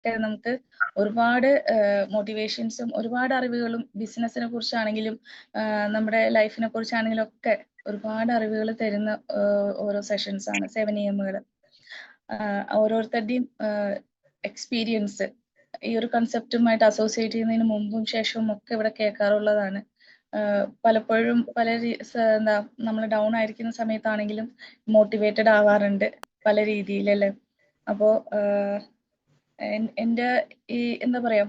ഒക്കെ നമുക്ക് ഒരുപാട് മോട്ടിവേഷൻസും ഒരുപാട് അറിവുകളും ബിസിനസിനെ കുറിച്ചാണെങ്കിലും നമ്മുടെ ലൈഫിനെ കുറിച്ചാണെങ്കിലും ഒക്കെ ഒരുപാട് അറിവുകൾ തരുന്ന ഓരോ സെഷൻസ് ആണ് 7am ഓരോരുത്തരുടെയും എക്സ്പീരിയൻസ് ഈ ഒരു കൺസെപ്റ്റുമായിട്ട് അസോസിയേറ്റ് ചെയ്യുന്നതിന് മുമ്പും ശേഷവും ഒക്കെ ഇവിടെ കേൾക്കാറുള്ളതാണ്. പലപ്പോഴും എന്താ നമ്മൾ ഡൗൺ ആയിരിക്കുന്ന സമയത്താണെങ്കിലും മോട്ടിവേറ്റഡ് ആവാറുണ്ട് പല രീതിയിലല്ലേ. അപ്പോ എൻ്റെ ഈ എന്താ പറയാ,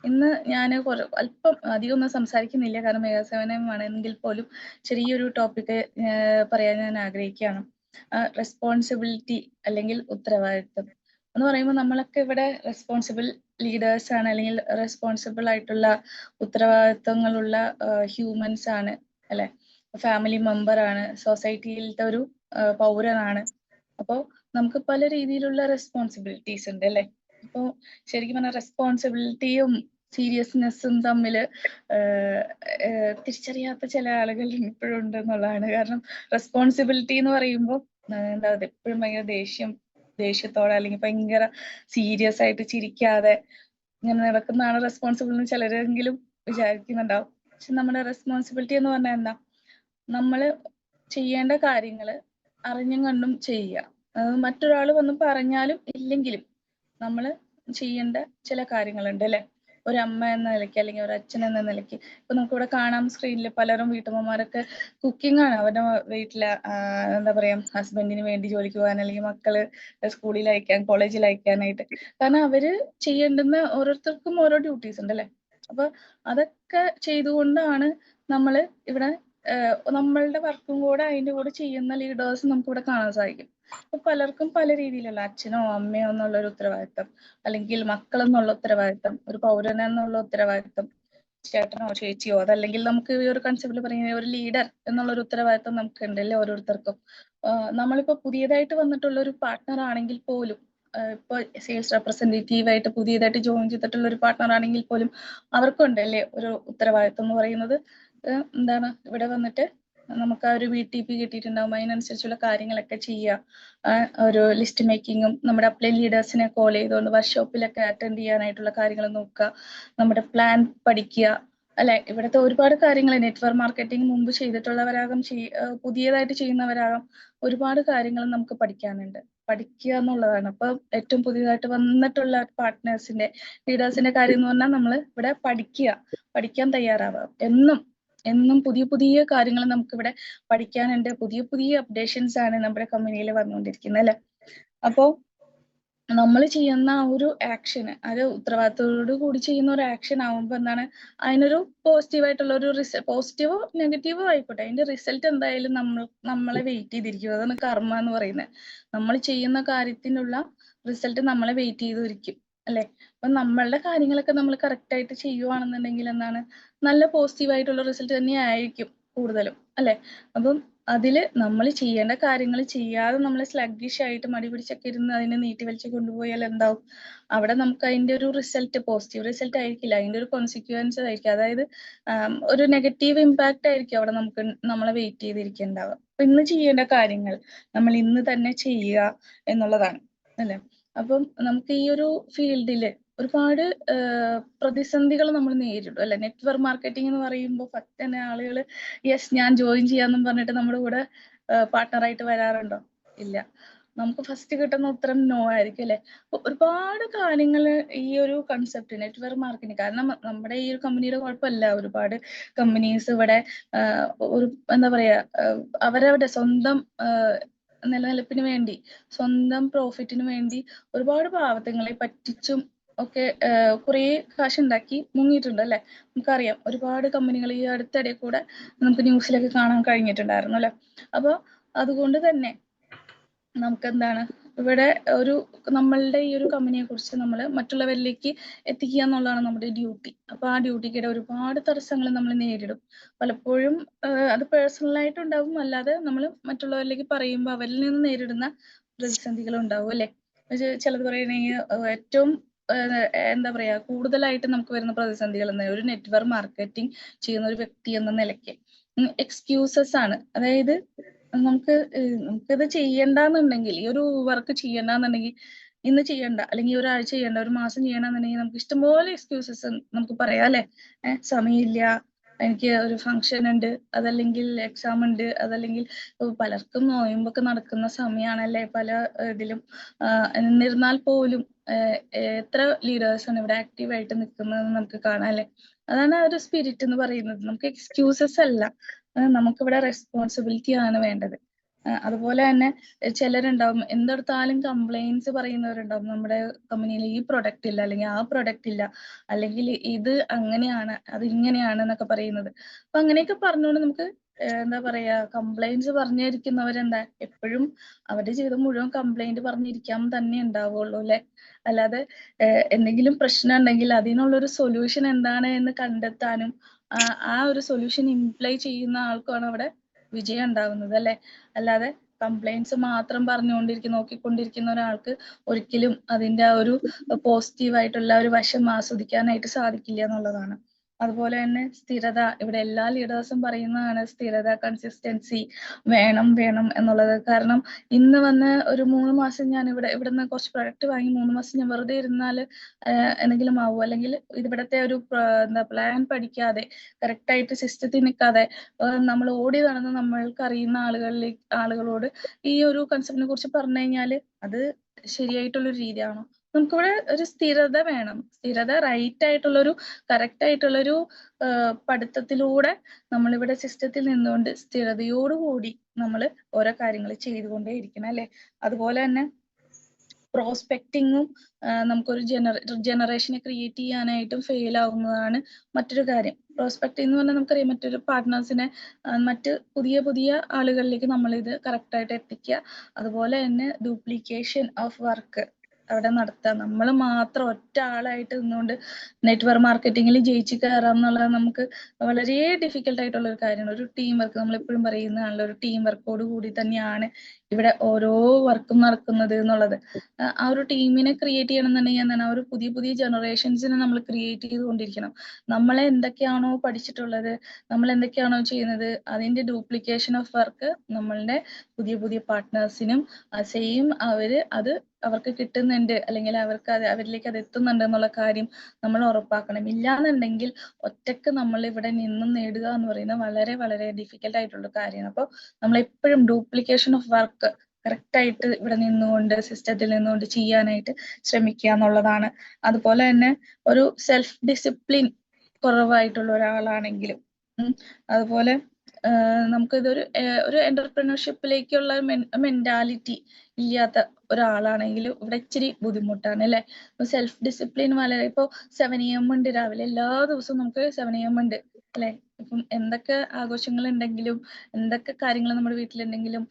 ഇന്ന് ഞാൻ അല്പം അധികം ഒന്നും സംസാരിക്കുന്നില്ല, കാരണം മെഗാസേവനമാണ് എങ്കിൽ പോലും ചെറിയൊരു ടോപ്പിക്ക് പറയാൻ ഞാൻ ആഗ്രഹിക്കുകയാണ്. റെസ്പോൺസിബിലിറ്റി അല്ലെങ്കിൽ ഉത്തരവാദിത്വം എന്ന് പറയുമ്പോൾ നമ്മളൊക്കെ ഇവിടെ റെസ്പോൺസിബിൾ ലീഡേഴ്സ് ആണ്, അല്ലെങ്കിൽ റെസ്പോൺസിബിൾ ആയിട്ടുള്ള ഉത്തരവാദിത്വങ്ങളുള്ള ഹ്യൂമൻസ് ആണ് അല്ലെ, ഫാമിലി മെമ്പർ ആണ്, സൊസൈറ്റിയിലത്തെ ഒരു പൗരനാണ്. അപ്പോൾ നമുക്ക് പല രീതിയിലുള്ള റെസ്പോൺസിബിലിറ്റീസ് ഉണ്ട് അല്ലെ. അപ്പോൾ ശരിക്കും പറഞ്ഞാൽ റെസ്പോൺസിബിലിറ്റിയും സീരിയസ്നെസ്സും തമ്മിൽ തിരിച്ചറിയാത്ത ചില ആളുകൾ ഇപ്പോഴും ഉണ്ട് എന്നുള്ളതാണ്. കാരണം റെസ്പോൺസിബിലിറ്റി എന്ന് പറയുമ്പോൾ എന്താ എപ്പോഴും ഭയങ്കര ദേഷ്യത്തോടെ അല്ലെങ്കിൽ ഭയങ്കര സീരിയസ് ആയിട്ട് ചിരിക്കാതെ ഇങ്ങനെ നടക്കുന്നതാണ് റെസ്പോൺസിബിൾ എന്ന് ചിലരെങ്കിലും വിചാരിക്കുന്നുണ്ടാവും. പക്ഷെ നമ്മുടെ റെസ്പോൺസിബിലിറ്റി എന്ന് പറഞ്ഞാൽ എന്താ, നമ്മള് ചെയ്യേണ്ട കാര്യങ്ങൾ അറിഞ്ഞും കണ്ടും ചെയ്യുക. മറ്റൊരാൾ വന്ന് പറഞ്ഞാലും ഇല്ലെങ്കിലും നമ്മൾ ചെയ്യേണ്ട ചില കാര്യങ്ങളുണ്ട് അല്ലെ. ഒരു അമ്മ എന്ന നിലയ്ക്ക് അല്ലെങ്കിൽ ഒരു അച്ഛൻ എന്ന നിലയ്ക്ക് ഇപ്പൊ നമുക്കിവിടെ കാണാം സ്ക്രീനിൽ പലരും വീട്ടമ്മമാരൊക്കെ കുക്കിംഗ് ആണ് അവരുടെ വീട്ടിലെ എന്താ പറയാ ഹസ്ബൻഡിന് വേണ്ടി ജോലിക്ക് പോകാൻ അല്ലെങ്കിൽ മക്കള് സ്കൂളിൽ അയക്കാൻ കോളേജിൽ അയക്കാനായിട്ട്. കാരണം അവര് ചെയ്യേണ്ടുന്ന ഓരോരുത്തർക്കും ഓരോ ഡ്യൂട്ടീസ് ഉണ്ട് അല്ലെ. അപ്പൊ അതൊക്കെ ചെയ്തുകൊണ്ടാണ് നമ്മള് ഇവിടെ നമ്മളുടെ വർക്കും കൂടെ അതിന്റെ കൂടെ ചെയ്യുന്ന ലീഡേഴ്സ് നമുക്ക് ഇവിടെ കാണാൻ സാധിക്കും. അപ്പൊ പലർക്കും പല രീതിയിലുള്ള അച്ഛനോ അമ്മയോ എന്നുള്ള ഒരു ഉത്തരവാദിത്തം, അല്ലെങ്കിൽ മക്കൾ എന്നുള്ള ഉത്തരവാദിത്തം, ഒരു പൗരൻ എന്നുള്ള ഉത്തരവാദിത്തം, ചേട്ടനോ ചേച്ചിയോ, അതല്ലെങ്കിൽ നമുക്ക് ഈ ഒരു കൺസെപ്റ്റിൽ പറയുന്ന ഒരു ലീഡർ എന്നുള്ള ഒരു ഉത്തരവാദിത്തം നമുക്ക് ഉണ്ടല്ലേ ഓരോരുത്തർക്കും. നമ്മളിപ്പോ പുതിയതായിട്ട് വന്നിട്ടുള്ള ഒരു പാർട്ട്ണർ ആണെങ്കിൽ പോലും, ഇപ്പൊ സെയിൽസ് റെപ്രസെന്റേറ്റീവ് ആയിട്ട് പുതിയതായിട്ട് ജോയിൻ ചെയ്തിട്ടുള്ള ഒരു പാർട്ട്ണർ ആണെങ്കിൽ പോലും അവർക്കുണ്ട് അല്ലേ ഒരു ഉത്തരവാദിത്തം എന്ന് പറയുന്നത്. എന്താണ് ഇവിടെ വന്നിട്ട് നമുക്ക് ആ ഒരു VTP കിട്ടിയിട്ടുണ്ടാവും, അതിനനുസരിച്ചുള്ള കാര്യങ്ങളൊക്കെ ചെയ്യുക. ഒരു ലിസ്റ്റ് മേക്കിങ്ങും നമ്മുടെ അപ്ലൈൻ ലീഡേഴ്സിനെ കോൾ ചെയ്തുകൊണ്ട് വർക്ക്ഷോപ്പിലൊക്കെ അറ്റൻഡ് ചെയ്യാനായിട്ടുള്ള കാര്യങ്ങൾ നോക്കുക, നമ്മുടെ പ്ലാൻ പഠിക്കുക അല്ലെ. ഇവിടുത്തെ ഒരുപാട് കാര്യങ്ങൾ നെറ്റ്വർക്ക് മാർക്കറ്റിംഗ് മുമ്പ് ചെയ്തിട്ടുള്ളവരാകും പുതിയതായിട്ട് ചെയ്യുന്നവരാകും, ഒരുപാട് കാര്യങ്ങൾ നമുക്ക് പഠിക്കാനുണ്ട്. പഠിക്കുക എന്നുള്ളതാണ്. അപ്പൊ ഏറ്റവും പുതിയതായിട്ട് വന്നിട്ടുള്ള പാർട്ട്നേഴ്സിന്റെ ലീഡേഴ്സിന്റെ കാര്യം എന്ന് പറഞ്ഞാൽ നമ്മൾ ഇവിടെ പഠിക്കാൻ തയ്യാറാവുക. എന്നും പുതിയ പുതിയ കാര്യങ്ങൾ നമുക്കിവിടെ പഠിക്കാനുണ്ട്. പുതിയ പുതിയ അപ്ഡേഷൻസ് ആണ് നമ്മുടെ കമ്പനിയിൽ വന്നുകൊണ്ടിരിക്കുന്നത് അല്ലെ. അപ്പോ നമ്മൾ ചെയ്യുന്ന ഒരു ആക്ഷന്, അത് ഉത്തരവാദിത്തത്തോടു കൂടി ചെയ്യുന്ന ഒരു ആക്ഷൻ ആവുമ്പോൾ എന്താണ്, അതിനൊരു പോസിറ്റീവായിട്ടുള്ള ഒരു പോസിറ്റീവോ നെഗറ്റീവോ ആയിക്കോട്ടെ, അതിന്റെ റിസൾട്ട് എന്തായാലും നമ്മളെ വെയിറ്റ് ചെയ്തിരിക്കും. അതാണ് കർമ്മ എന്ന് പറയുന്നത്. നമ്മൾ ചെയ്യുന്ന കാര്യത്തിനുള്ള റിസൾട്ട് നമ്മളെ വെയിറ്റ് ചെയ്തിരിക്കും അല്ലെ. അപ്പൊ നമ്മളുടെ കാര്യങ്ങളൊക്കെ നമ്മൾ കറക്റ്റ് ആയിട്ട് ചെയ്യുവാണെന്നുണ്ടെങ്കിൽ എന്താണ്, നല്ല പോസിറ്റീവായിട്ടുള്ള റിസൾട്ട് തന്നെ ആയിരിക്കും കൂടുതലും അല്ലെ. അപ്പം അതില് നമ്മൾ ചെയ്യേണ്ട കാര്യങ്ങൾ ചെയ്യാതെ നമ്മൾ സ്ലഗ്ഗിഷ് ആയിട്ട് മടി പിടിച്ചൊക്കെ ഇരുന്ന് അതിനെ നീട്ടി വലിച്ച് കൊണ്ടുപോയാൽ എന്താവും, അവിടെ നമുക്ക് അതിന്റെ ഒരു റിസൾട്ട് പോസിറ്റീവ് റിസൾട്ട് ആയിരിക്കില്ല, അതിന്റെ ഒരു കോൺസിക്വൻസ് ആയിരിക്കും, അതായത് ഒരു നെഗറ്റീവ് ഇമ്പാക്റ്റ് ആയിരിക്കും അവിടെ നമ്മളെ വെയിറ്റ് ചെയ്തിരിക്കുന്നുണ്ടാവുക. അപ്പൊ ഇന്ന് ചെയ്യേണ്ട കാര്യങ്ങൾ നമ്മൾ ഇന്ന് തന്നെ ചെയ്യുക എന്നുള്ളതാണ് അല്ലെ. അപ്പം നമുക്ക് ഈ ഒരു ഫീൽഡില് ഒരുപാട് പ്രതിസന്ധികൾ നമ്മൾ നേരിടും അല്ലെ. നെറ്റ്വർക്ക് മാർക്കറ്റിംഗ് എന്ന് പറയുമ്പോൾ ഫസ്റ്റ് തന്നെ ആളുകൾ യെസ് ഞാൻ ജോയിൻ ചെയ്യാന്നും പറഞ്ഞിട്ട് നമ്മുടെ കൂടെ പാർട്ട്ണറായിട്ട് വരാറുണ്ടോ? ഇല്ല. നമുക്ക് ഫസ്റ്റ് കിട്ടുന്ന ഉത്തരം നോ ആയിരിക്കും അല്ലെ. ഒരുപാട് കാര്യങ്ങൾ ഈ ഒരു കൺസെപ്റ്റ് നെറ്റ്വർക്ക് മാർക്കറ്റിംഗ്, കാരണം നമ്മുടെ ഈ ഒരു കമ്പനിയുടെ കുഴപ്പമല്ല, ഒരുപാട് കമ്പനീസ് ഇവിടെ ഒരു എന്താ പറയാ അവരവരുടെ സ്വന്തം നിലനിൽപ്പിന് വേണ്ടി, സ്വന്തം പ്രോഫിറ്റിന് വേണ്ടി ഒരുപാട് പാവത്തങ്ങളെ പറ്റിച്ചും ഒക്കെ കുറേ കാശുണ്ടാക്കി മുങ്ങിയിട്ടുണ്ട് അല്ലെ. നമുക്കറിയാം ഒരുപാട് കമ്പനികൾ ഈ അടുത്തിടെ കൂടെ നമുക്ക് ന്യൂസിലൊക്കെ കാണാൻ കഴിഞ്ഞിട്ടുണ്ടായിരുന്നു അല്ലെ. അപ്പോൾ അതുകൊണ്ട് തന്നെ നമുക്ക് എന്താണ് ഇവിടെ നമ്മളുടെ ഈ ഒരു കമ്പനിയെ കുറിച്ച് നമ്മൾ മറ്റുള്ളവരിലേക്ക് എത്തിക്കുക എന്നുള്ളതാണ് നമ്മുടെ ഡ്യൂട്ടി. അപ്പൊ ആ ഡ്യൂട്ടിക്കിടെ ഒരുപാട് തടസ്സങ്ങൾ നമ്മൾ നേരിടും. പലപ്പോഴും അത് പേഴ്സണലായിട്ട് ഉണ്ടാവും, അല്ലാതെ നമ്മൾ മറ്റുള്ളവരിലേക്ക് പറയുമ്പോൾ അവരിൽ നിന്ന് നേരിടുന്ന പ്രതിസന്ധികൾ ഉണ്ടാവും അല്ലെ. ചിലത് പറയുകയാണെങ്കിൽ ഏറ്റവും എന്താ പറയാ കൂടുതലായിട്ട് നമുക്ക് വരുന്ന പ്രതിസന്ധികൾ എന്താ, ഒരു നെറ്റ്വർക്ക് മാർക്കറ്റിംഗ് ചെയ്യുന്ന ഒരു വ്യക്തി എന്ന നിലയ്ക്ക് എക്സ്ക്യൂസസ് ആണ്. അതായത് നമുക്കിത് ചെയ്യണ്ടെന്നുണ്ടെങ്കിൽ, ഈ ഒരു വർക്ക് ചെയ്യണ്ടെന്നുണ്ടെങ്കിൽ ഇന്ന് ചെയ്യണ്ട, അല്ലെങ്കിൽ ഒരാഴ്ച ചെയ്യണ്ട, ഒരു മാസം ചെയ്യണമെന്നുണ്ടെങ്കിൽ നമുക്ക് ഇഷ്ടംപോലെ എക്സ്ക്യൂസസ് നമുക്ക് പറയാം അല്ലെ. സമയമില്ല, എനിക്ക് ഒരു ഫംഗ്ഷൻ ഉണ്ട്, അതല്ലെങ്കിൽ എക്സാം ഉണ്ട്, അതല്ലെങ്കിൽ പലർക്കും നോയമ്പൊക്കെ നടക്കുന്ന സമയമാണല്ലേ പല ഇതിലും. എന്നിരുന്നാൽ പോലും എത്ര ലീഡേഴ്സാണ് ഇവിടെ ആക്റ്റീവായിട്ട് നിൽക്കുന്നതെന്ന് നമുക്ക് കാണാം അല്ലെ. അതാണ് ആ ഒരു സ്പിരിറ്റ് എന്ന് പറയുന്നത്. നമുക്ക് എക്സ്ക്യൂസസ് അല്ല, നമുക്കിവിടെ റെസ്പോൺസിബിലിറ്റി ആണ് വേണ്ടത്. അതുപോലെ തന്നെ ചിലരുണ്ടാവും എന്തെടുത്താലും കംപ്ലൈൻസ് പറയുന്നവരുണ്ടാവും. നമ്മുടെ കമ്പനിയിൽ ഈ പ്രൊഡക്റ്റ് ഇല്ല, അല്ലെങ്കിൽ ആ പ്രൊഡക്റ്റ് ഇല്ല, അല്ലെങ്കിൽ ഇത് അങ്ങനെയാണ് അത് ഇങ്ങനെയാണ് എന്നൊക്കെ പറയുന്നത്. അപ്പൊ അങ്ങനെയൊക്കെ പറഞ്ഞുകൊണ്ട് നമുക്ക് എന്താ പറയാ, കംപ്ലൈൻസ് പറഞ്ഞിരിക്കുന്നവരെന്താ എപ്പോഴും അവരുടെ ജീവിതം മുഴുവൻ കംപ്ലൈന്റ് പറഞ്ഞിരിക്കാൻ തന്നെ ഉണ്ടാവുള്ളൂ അല്ലെ. അല്ലാതെ എന്തെങ്കിലും പ്രശ്നം ഉണ്ടെങ്കിൽ അതിനുള്ളൊരു സൊല്യൂഷൻ എന്താണ് എന്ന് കണ്ടെത്താനും ആ ഒരു സൊല്യൂഷൻ ഇംപ്ലൈ ചെയ്യുന്ന ആൾക്കാണ് അവിടെ വിജയം ഉണ്ടാവുന്നത് അല്ലെ. അല്ലാതെ കംപ്ലൈൻസ് മാത്രം നോക്കിക്കൊണ്ടിരിക്കുന്ന ഒരാൾക്ക് ഒരിക്കലും അതിന്റെ ആ ഒരു പോസിറ്റീവായിട്ടുള്ള ഒരു വശം ആസ്വദിക്കാനായിട്ട് സാധിക്കില്ല എന്നുള്ളതാണ്. അതുപോലെ തന്നെ സ്ഥിരത, ഇവിടെ എല്ലാ ലീഡേഴ്സും പറയുന്നതാണ് സ്ഥിരത, കൺസിസ്റ്റൻസി വേണം എന്നുള്ളത്. കാരണം ഇന്ന് വന്ന് ഒരു 3 മാസം ഞാൻ ഇവിടുന്ന് കുറച്ച് പ്രൊഡക്റ്റ് വാങ്ങി 3 മാസം ഞാൻ വെറുതെ ഇരുന്നാൽ എന്തെങ്കിലും ആവും, അല്ലെങ്കിൽ ഇവിടത്തെ ഒരു പ്ലാൻ പഠിക്കാതെ കറക്റ്റായിട്ട് സിസ്റ്റത്തിൽ നിൽക്കാതെ നമ്മൾ ഓടി നടന്ന് നമ്മൾക്ക് അറിയുന്ന ആളുകളോട് ഈ ഒരു കൺസെപ്റ്റിനെ കുറിച്ച് പറഞ്ഞു കഴിഞ്ഞാൽ അത് ശരിയായിട്ടുള്ളൊരു രീതിയാണോ? നമുക്കിവിടെ ഒരു സ്ഥിരത വേണം. സ്ഥിരത റൈറ്റ് ആയിട്ടുള്ളൊരു കറക്റ്റ് ആയിട്ടുള്ളൊരു പഠിത്തത്തിലൂടെ നമ്മളിവിടെ സിസ്റ്റത്തിൽ നിന്നുകൊണ്ട് സ്ഥിരതയോടുകൂടി നമ്മൾ ഓരോ കാര്യങ്ങൾ ചെയ്തുകൊണ്ടേ ഇരിക്കണം അല്ലെ. അതുപോലെ തന്നെ പ്രോസ്പെക്ടിങ്ങും നമുക്കൊരു ജനറേഷനെ ക്രിയേറ്റ് ചെയ്യാനായിട്ടും ഫെയിൽ ആവുന്നതാണ് മറ്റൊരു കാര്യം. പ്രോസ്പെക്ടിങ് എന്ന് പറഞ്ഞാൽ നമുക്കറിയാം, മറ്റൊരു പാർട്ട്നേഴ്സിനെ മറ്റ് പുതിയ ആളുകളിലേക്ക് നമ്മൾ ഇത് കറക്റ്റായിട്ട് എത്തിക്കുക. അതുപോലെ തന്നെ ഡ്യൂപ്ലിക്കേഷൻ ഓഫ് വർക്ക് അവിടെ നടത്തുക. നമ്മൾ മാത്രം ഒറ്റ ആളായിട്ട് നിന്നുകൊണ്ട് നെറ്റ്വർക്ക് മാർക്കറ്റിംഗിൽ ജയിച്ച് കയറാം എന്നുള്ളത് നമുക്ക് വളരെ ഡിഫിക്കൽട്ട് ആയിട്ടുള്ള ഒരു കാര്യമാണ്. ഒരു ടീം വർക്ക്, നമ്മൾ എപ്പോഴും പറയുന്നതാണല്ലോ, ഒരു ടീം വർക്കോട് കൂടി തന്നെയാണ് ഇവിടെ ഓരോ വർക്കും നടക്കുന്നത് എന്നുള്ളത്. ആ ഒരു ടീമിനെ ക്രിയേറ്റ് ചെയ്യണം എന്നുണ്ടെങ്കിൽ എന്താണ്, ആ ഒരു പുതിയ ജനറേഷൻസിനെ നമ്മൾ ക്രിയേറ്റ് ചെയ്തുകൊണ്ടിരിക്കണം. നമ്മളെ എന്തൊക്കെയാണോ പഠിച്ചിട്ടുള്ളത്, നമ്മൾ എന്തൊക്കെയാണോ ചെയ്യുന്നത്, അതിന്റെ ഡ്യൂപ്ലിക്കേഷൻ ഓഫ് വർക്ക് നമ്മളുടെ പുതിയ പാർട്ട്നേഴ്സിനും സെയിം അവർക്ക് കിട്ടുന്നുണ്ട്, അല്ലെങ്കിൽ അവരിലേക്ക് അത് എത്തുന്നുണ്ട് എന്നുള്ള കാര്യം നമ്മൾ ഉറപ്പാക്കണം. ഇല്ലാന്നുണ്ടെങ്കിൽ ഒറ്റക്ക് നമ്മൾ ഇവിടെ നിന്നും നേടുക എന്ന് പറയുന്നത് വളരെ ഡിഫിക്കൽട്ട് ആയിട്ടുള്ള കാര്യമാണ്. അപ്പോൾ നമ്മൾ എപ്പോഴും ഡ്യൂപ്ലിക്കേഷൻ ഓഫ് വർക്ക് കറക്റ്റ് ആയിട്ട് ഇവിടെ നിന്നുകൊണ്ട് സിസ്റ്റത്തിൽ നിന്നുകൊണ്ട് ചെയ്യാനായിട്ട് ശ്രമിക്കുക എന്നുള്ളതാണ്. അതുപോലെ തന്നെ ഒരു സെൽഫ് ഡിസിപ്ലിൻ കുറവായിട്ടുള്ള ഒരാളാണെങ്കിലും അതുപോലെ നമുക്കിതൊരു എന്റർപ്രണർഷിപ്പിലേക്കുള്ള മെന്റാലിറ്റി ഇല്ലാത്ത ഒരാളാണെങ്കിലും ഇവിടെ ഇച്ചിരി ബുദ്ധിമുട്ടാണ് അല്ലെ. സെൽഫ് ഡിസിപ്ലിൻ വളരെ, ഇപ്പൊ 7 AM ഉണ്ട് രാവിലെ, എല്ലാ ദിവസവും നമുക്ക് 7 AM ഉണ്ട് അല്ലെ. ഇപ്പം എന്തൊക്കെ ആഘോഷങ്ങൾ ഉണ്ടെങ്കിലും, എന്തൊക്കെ കാര്യങ്ങൾ നമ്മുടെ വീട്ടിലുണ്ടെങ്കിലും,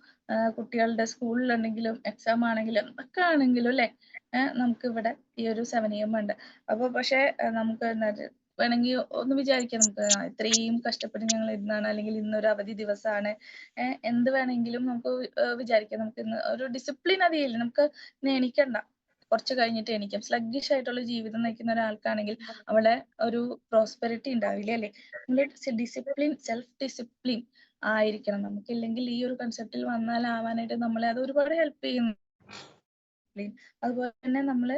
കുട്ടികളുടെ സ്കൂളിലുണ്ടെങ്കിലും, എക്സാം ആണെങ്കിലും, എന്തൊക്കെ ആണെങ്കിലും അല്ലെ, നമുക്ക് ഇവിടെ ഈ ഒരു 7 AM ഉണ്ട്. അപ്പൊ പക്ഷെ നമുക്ക് വേണമെങ്കിൽ ഒന്ന് വിചാരിക്കാം, നമുക്ക് ഇത്രയും കഷ്ടപ്പെട്ട് ഞങ്ങൾ ഇരുന്നാണ്, അല്ലെങ്കിൽ ഇന്നൊരു അവധി ദിവസമാണ്, എന്ത് വേണമെങ്കിലും നമുക്ക് വിചാരിക്കാം. നമുക്ക് ഇന്ന് ഒരു ഡിസിപ്ലിൻ അതില്ല, നമുക്ക് ഇന്ന് എണീക്കണ്ട, കുറച്ച് കഴിഞ്ഞിട്ട് എണീക്കാം. സ്ലഗ്ഗിഷ് ആയിട്ടുള്ള ജീവിതം നയിക്കുന്ന ഒരാൾക്കാണെങ്കിൽ അവിടെ ഒരു പ്രോസ്പെരിറ്റി ഉണ്ടാവില്ല അല്ലെ. ഡിസിപ്ലിൻ, സെൽഫ് ഡിസിപ്ലിൻ ആയിരിക്കണം നമുക്കില്ലെങ്കിൽ ഈ ഒരു കൺസെപ്റ്റിൽ വന്നാലാവാനായിട്ട് നമ്മളെ അത് ഒരുപാട് ഹെൽപ്പ് ചെയ്യുന്നു. അതുപോലെ തന്നെ നമ്മൾ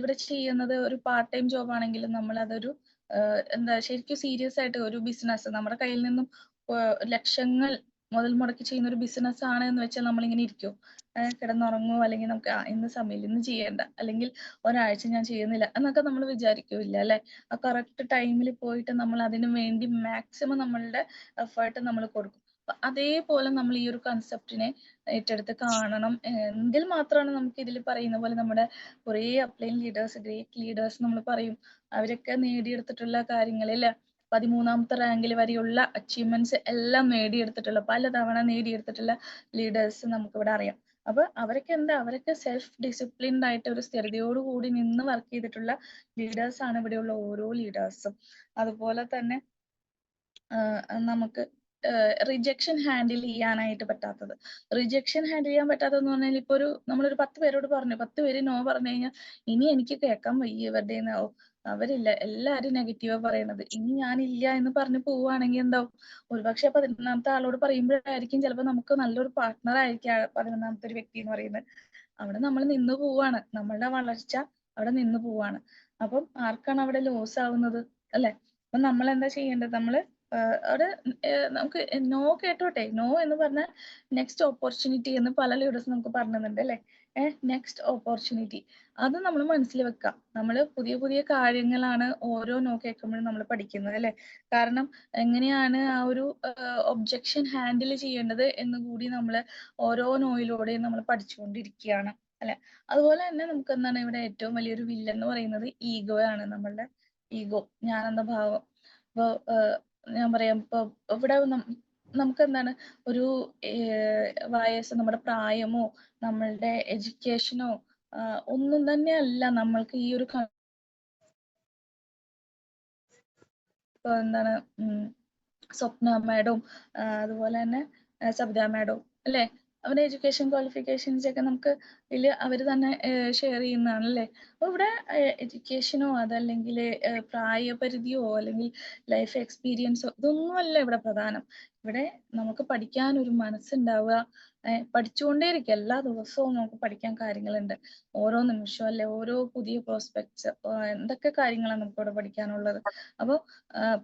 ഇവിടെ ചെയ്യുന്നത് ഒരു പാർട്ട് ടൈം ജോബ് ആണെങ്കിലും നമ്മൾ അതൊരു ശരിക്കും സീരിയസ് ആയിട്ട് ഒരു ബിസിനസ്, നമ്മുടെ കയ്യിൽ നിന്നും ലക്ഷങ്ങൾ മുതൽ മുടക്കി ചെയ്യുന്ന ഒരു ബിസിനസ് ആണ് എന്ന് വെച്ചാൽ നമ്മളിങ്ങനെ ഇരിക്കും, കിടന്നുറങ്ങുമോ, അല്ലെങ്കിൽ നമുക്ക് ഇന്ന് സമയമില്ല, ഇന്ന് ചെയ്യണ്ട, അല്ലെങ്കിൽ ഒരാഴ്ച ഞാൻ ചെയ്യുന്നില്ല എന്നൊക്കെ നമ്മൾ വിചാരിക്കില്ല അല്ലെ. ആ കറക്റ്റ് ടൈമിൽ പോയിട്ട് നമ്മൾ അതിനു വേണ്ടി മാക്സിമം നമ്മളുടെ എഫേർട്ട് നമ്മൾ കൊടുക്കും. അതേപോലെ നമ്മൾ ഈ ഒരു കൺസെപ്റ്റിനെ ഏറ്റെടുത്ത് കാണണം. എങ്കിൽ മാത്രമാണ് നമുക്ക് ഇതിൽ പറയുന്ന പോലെ നമ്മുടെ കുറേ അപ്ലൈൻ ലീഡേഴ്സ്, ഗ്രേറ്റ് ലീഡേഴ്സ് നമ്മൾ പറയും, അവരൊക്കെ നേടിയെടുത്തിട്ടുള്ള കാര്യങ്ങൾ അല്ലെ, 13ാമത്തെ റാങ്കിൽ വരെയുള്ള അച്ചീവ്മെന്റ്സ് എല്ലാം നേടിയെടുത്തിട്ടുള്ള, പലതവണ നേടിയെടുത്തിട്ടുള്ള ലീഡേഴ്സ് നമുക്കിവിടെ അറിയാം. അപ്പൊ അവരൊക്കെ സെൽഫ് ഡിസിപ്ലിൻഡ് ആയിട്ട് ഒരു സ്ഥിരതയോടുകൂടി നിന്ന് വർക്ക് ചെയ്തിട്ടുള്ള ലീഡേഴ്സ് ആണ് ഇവിടെയുള്ള ഓരോ ലീഡേഴ്സും. അതുപോലെ തന്നെ നമുക്ക് റിജക്ഷൻ ഹാൻഡിൽ ചെയ്യാനായിട്ട് പറ്റാത്തത്. റിജക്ഷൻ ഹാൻഡിൽ ചെയ്യാൻ പറ്റാത്തതെന്ന് പറഞ്ഞാൽ, ഇപ്പൊ നമ്മളൊരു 10 പേരോട് പറഞ്ഞു, 10 പേര് നോ പറഞ്ഞു കഴിഞ്ഞാൽ ഇനി എനിക്ക് കേൾക്കാൻ വയ്യ ഇവരുടെ അവരില്ല, എല്ലാരും നെഗറ്റീവാ പറയണത്, ഇനി ഞാനില്ല എന്ന് പറഞ്ഞു പോവുകയാണെങ്കിൽ എന്താവും, ഒരുപക്ഷെ 11ാമത്തെ ആളോട് പറയുമ്പോഴായിരിക്കും ചിലപ്പോൾ നമുക്ക് നല്ലൊരു പാർട്ട്ണർ ആയിരിക്കും 11ാമത്തെ ഒരു വ്യക്തി എന്ന് പറയുന്നത്. അവിടെ നമ്മൾ നിന്ന് പോവാണ്. നമ്മളുടെ വളർച്ച അവിടെ നിന്ന് പോവാണ്. അപ്പം ആർക്കാണ് അവിടെ ലോസ് ആവുന്നത്? അല്ലെ? അപ്പൊ നമ്മൾ എന്താ ചെയ്യേണ്ടത്? നമ്മള് അവിടെ നമുക്ക് നോ കേട്ടോട്ടെ. നോ എന്ന് പറഞ്ഞാൽ നെക്സ്റ്റ് ഓപ്പർച്യൂണിറ്റി എന്ന് പല ലീഡേഴ്സും നമുക്ക് പറഞ്ഞു തന്നിട്ടുണ്ട് അല്ലെ? Next opportunity. അത് നമ്മൾ മനസ്സിൽ വെക്കാം. നമ്മൾ പുതിയ പുതിയ കാര്യങ്ങളാണ് ഓരോ നോ കേൾക്കുമ്പോഴും നമ്മൾ പഠിക്കുന്നത് അല്ലെ? കാരണം എങ്ങനെയാണ് ആ ഒരു ഒബ്ജക്ഷൻ ഹാൻഡിൽ ചെയ്യേണ്ടത് എന്ന് കൂടി നമ്മൾ ഓരോ നോയിലൂടെയും നമ്മൾ പഠിച്ചുകൊണ്ടിരിക്കുകയാണ് അല്ലെ? അതുപോലെ തന്നെ നമുക്ക് എന്താണ് ഇവിടെ ഏറ്റവും വലിയൊരു വില്ലൻ എന്ന് പറയുന്നത് ഈഗോ ആണ്. നമ്മളുടെ ഈഗോ, ഞാനെന്ന ഭാവം. ഇപ്പൊ ഞാൻ പറയാം, ഇപ്പൊ ഇവിടെ നമുക്ക് എന്താണ് ഒരു വയസ്സ്, നമ്മുടെ പ്രായമോ നമ്മളുടെ എഡ്യൂക്കേഷനോ ഒന്നും തന്നെ അല്ല നമ്മൾക്ക് ഈ ഒരു ഇപ്പൊ എന്താണ് സ്വപ്ന മാഡവും അതുപോലെ തന്നെ സബിത മാഡവും അല്ലെ? അവരുടെ എഡ്യൂക്കേഷൻ ക്വാളിഫിക്കേഷൻസ് ഒക്കെ നമുക്ക് ഇതില് അവര് തന്നെ ഷെയർ ചെയ്യുന്നതാണ് അല്ലെ? അപ്പൊ ഇവിടെ എഡ്യൂക്കേഷനോ അതല്ലെങ്കിൽ പ്രായപരിധിയോ അല്ലെങ്കിൽ ലൈഫ് എക്സ്പീരിയൻസോ ഇതൊന്നും അല്ല ഇവിടെ പ്രധാനം. ഇവിടെ നമുക്ക് പഠിക്കാൻ ഒരു മനസ്സുണ്ടാവുക, പഠിച്ചുകൊണ്ടേയിരിക്കുക. എല്ലാ ദിവസവും നമുക്ക് പഠിക്കാൻ കാര്യങ്ങളുണ്ട്. ഓരോ നിമിഷവും അല്ലെ, ഓരോ പുതിയ പ്രോസ്പെക്ട്സ്, എന്തൊക്കെ കാര്യങ്ങളാണ് നമുക്ക് ഇവിടെ പഠിക്കാനുള്ളത്. അപ്പോൾ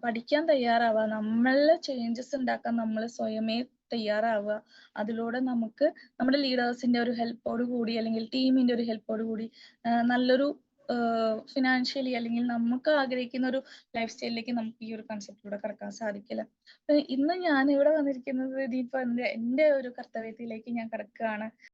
പഠിക്കാൻ തയ്യാറാവുക, നമ്മളിൽ ചേഞ്ചസ് ഉണ്ടാക്കാൻ നമ്മൾ സ്വയമേ തയ്യാറാവുക. അതിലൂടെ നമുക്ക് നമ്മുടെ ലീഡേഴ്സിന്റെ ഒരു ഹെൽപ്പോട് കൂടി അല്ലെങ്കിൽ ടീമിന്റെ ഒരു ഹെൽപ്പോട് കൂടി നല്ലൊരു ഫിനാൻഷ്യലി അല്ലെങ്കിൽ നമുക്ക് ആഗ്രഹിക്കുന്ന ഒരു ലൈഫ് സ്റ്റൈലിലേക്ക് നമുക്ക് ഈ ഒരു കൺസെപ്റ്റിലൂടെ കടക്കാൻ സാധിക്കില്ല. ഇന്ന് ഞാൻ ഇവിടെ വന്നിരിക്കുന്നത് ദീപ, എന്റെ ഒരു കർത്തവ്യത്തിലേക്ക് ഞാൻ കിടക്കുകയാണ്.